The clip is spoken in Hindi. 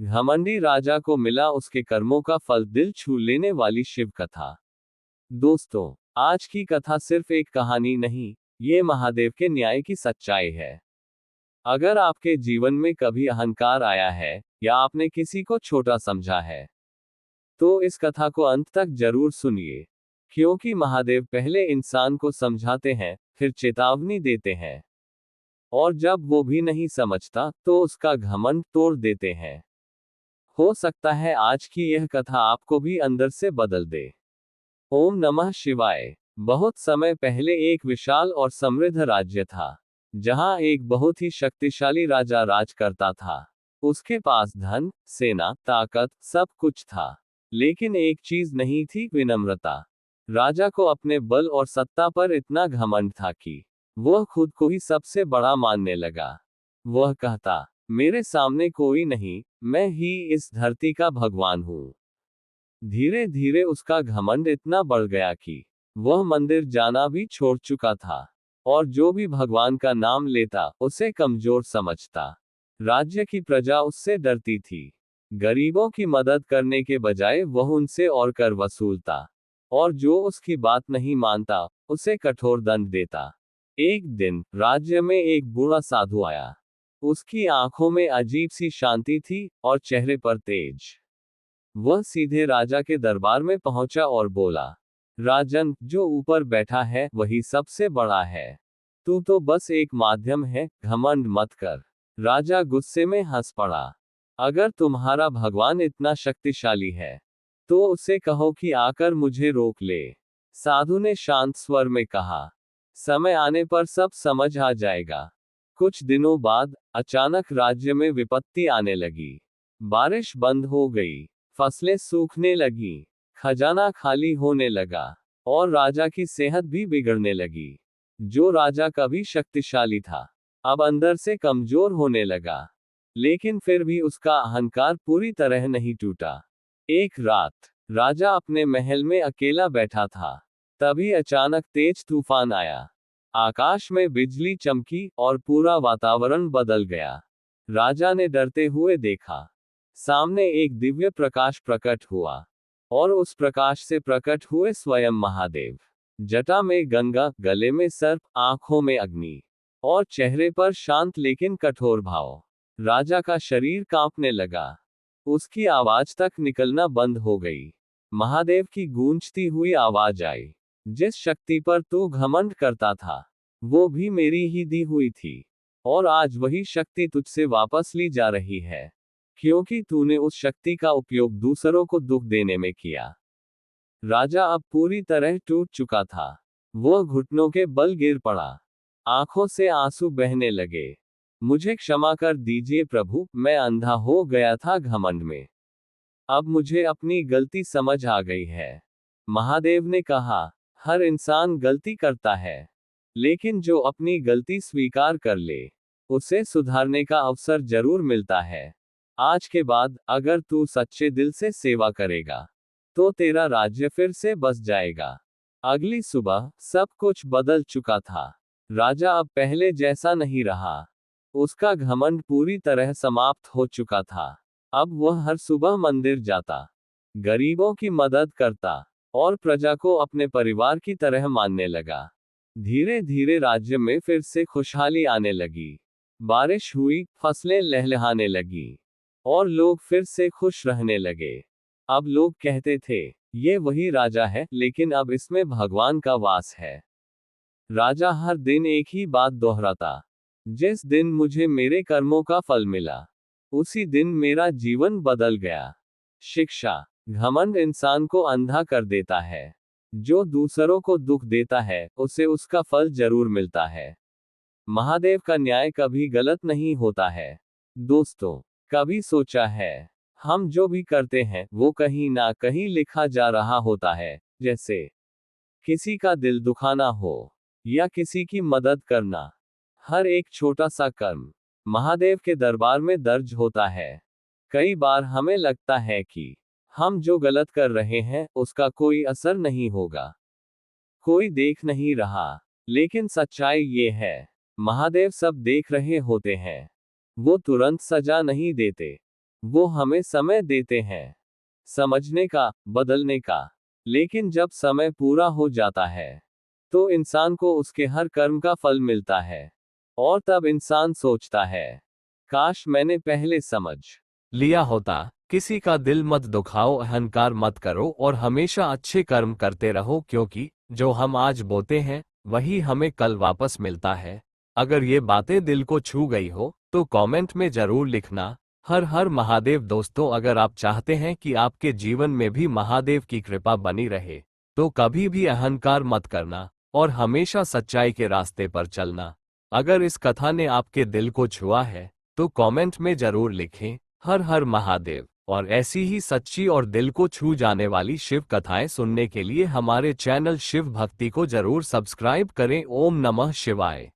घमंडी राजा को मिला उसके कर्मों का फल, दिल छू लेने वाली शिव कथा। दोस्तों, आज की कथा सिर्फ एक कहानी नहीं, ये महादेव के न्याय की सच्चाई है। अगर आपके जीवन में कभी अहंकार आया है, या आपने किसी को छोटा समझा है, तो इस कथा को अंत तक जरूर सुनिए। क्योंकि महादेव पहले इंसान को समझाते हैं, फिर चेतावनी देते हैं, और जब वो भी नहीं समझता, तो उसका घमंड तोड़ देते हैं। हो सकता है आज की यह कथा आपको भी अंदर से बदल दे। ओम नमः शिवाय। बहुत समय पहले एक विशाल और समृद्ध राज्य था, जहां एक बहुत ही शक्तिशाली राजा राज करता था। उसके पास धन, सेना, ताकत, सब कुछ था। लेकिन एक चीज नहीं थी, विनम्रता। राजा को अपने बल और सत्ता पर इतना घमंड था कि वह खुद को ही सबसे बड़ा मानने लगा। वह कहता, मेरे सामने कोई नहीं, मैं ही इस धरती का भगवान हूँ। धीरे धीरे उसका घमंड इतना बढ़ गया कि वह मंदिर जाना भी छोड़ चुका था, और जो भी भगवान का नाम लेता, उसे कमजोर समझता। राज्य की प्रजा उससे डरती थी। गरीबों की मदद करने के बजाय वह उनसे और कर वसूलता, और जो उसकी बात नहीं मानता, उसे कठोर दंड देता। एक दिन राज्य में एक बूढ़ा साधु आया। उसकी आंखों में अजीब सी शांति थी, और चेहरे पर तेज। वह सीधे राजा के दरबार में पहुंचा और बोला, राजन, जो ऊपर बैठा है वही सबसे बड़ा है। तू तो बस एक माध्यम है, घमंड मत कर। राजा गुस्से में हंस पड़ा। अगर तुम्हारा भगवान इतना शक्तिशाली है, तो उसे कहो कि आकर मुझे रोक ले। साधु ने शांत स्वर में कहा, समय आने पर सब समझ आ जाएगा। कुछ दिनों बाद अचानक राज्य में विपत्ति आने लगी। बारिश बंद हो गई, फसलें सूखने लगी, खजाना खाली होने लगा, और राजा की सेहत भी बिगड़ने लगी। जो राजा कभी शक्तिशाली था, अब अंदर से कमजोर होने लगा। लेकिन फिर भी उसका अहंकार पूरी तरह नहीं टूटा। एक रात राजा अपने महल में अकेला बैठा था। तभी अचानक तेज तूफान आया। आकाश में बिजली चमकी, और पूरा वातावरण बदल गया। राजा ने डरते हुए देखा। सामने एक दिव्य प्रकाश प्रकट हुआ, और उस प्रकाश से प्रकट हुए स्वयं महादेव। जटा में गंगा, गले में सर्प, आंखों में अग्नि, और चेहरे पर शांत लेकिन कठोर भाव। राजा का शरीर कांपने लगा। उसकी आवाज तक निकलना बंद हो गई। महादेव की गूंजती हुई आवाज आई, जिस शक्ति पर तू घमंड करता था, वो भी मेरी ही दी हुई थी, और आज वही शक्ति तुझसे वापस ली जा रही है, क्योंकि तूने उस शक्ति का उपयोग दूसरों को दुख देने में किया। राजा अब पूरी तरह टूट चुका था। वह घुटनों के बल गिर पड़ा। आंखों से आंसू बहने लगे। मुझे क्षमा कर दीजिए प्रभु, मैं अंधा हो गया था घमंड में। अब मुझे अपनी गलती समझ आ गई है। महादेव ने कहा, हर इंसान गलती करता है, लेकिन जो अपनी गलती स्वीकार कर ले, उसे सुधारने का अवसर जरूर मिलता है। आज के बाद अगर तू सच्चे दिल से सेवा करेगा, तो तेरा राज्य फिर से बस जाएगा। अगली सुबह सब कुछ बदल चुका था। राजा अब पहले जैसा नहीं रहा। उसका घमंड पूरी तरह समाप्त हो चुका था। अब वह हर सुबह मंदिर जाता, गरीबों की मदद करता, और प्रजा को अपने परिवार की तरह मानने लगा। धीरे धीरे राज्य में फिर से खुशहाली आने लगी। बारिश हुई, फसलें लहलहाने लगी, और लोग फिर से खुश रहने लगे। अब लोग कहते थे, ये वही राजा है, लेकिन अब इसमें भगवान का वास है। राजा हर दिन एक ही बात दोहराता, जिस दिन मुझे मेरे कर्मों का फल मिला, उसी दिन मेरा जीवन बदल गया। शिक्षा। घमंड इंसान को अंधा कर देता है। जो दूसरों को दुख देता है, उसे उसका फल जरूर मिलता है। महादेव का न्याय कभी गलत नहीं होता है। दोस्तों, कभी सोचा है, हम जो भी करते हैं, वो कहीं ना कहीं लिखा जा रहा होता है। जैसे किसी का दिल दुखाना हो, या किसी की मदद करना, हर एक छोटा सा कर्म महादेव के दरबार में दर्ज होता है। कई बार हमें लगता है कि हम जो गलत कर रहे हैं, उसका कोई असर नहीं होगा, कोई देख नहीं रहा। लेकिन सच्चाई ये है, महादेव सब देख रहे होते हैं। वो तुरंत सजा नहीं देते। वो हमें समय देते हैं समझने का, बदलने का। लेकिन जब समय पूरा हो जाता है तो इंसान को उसके हर कर्म का फल मिलता है। और तब इंसान सोचता है, काश मैंने पहले समझ लिया होता। किसी का दिल मत दुखाओ, अहंकार मत करो और हमेशा अच्छे कर्म करते रहो, क्योंकि जो हम आज बोते हैं वही हमें कल वापस मिलता है। अगर ये बातें दिल को छू गई हो तो कमेंट में जरूर लिखना, हर हर महादेव। दोस्तों, अगर आप चाहते हैं कि आपके जीवन में भी महादेव की कृपा बनी रहे तो कभी भी अहंकार मत करना और हमेशा सच्चाई के रास्ते पर चलना। अगर इस कथा ने आपके दिल को छुआ है तो कमेंट में जरूर लिखें, हर हर महादेव। और ऐसी ही सच्ची और दिल को छू जाने वाली शिव कथाएं सुनने के लिए हमारे चैनल शिव भक्ति को जरूर सब्सक्राइब करें। ओम नमः शिवाय।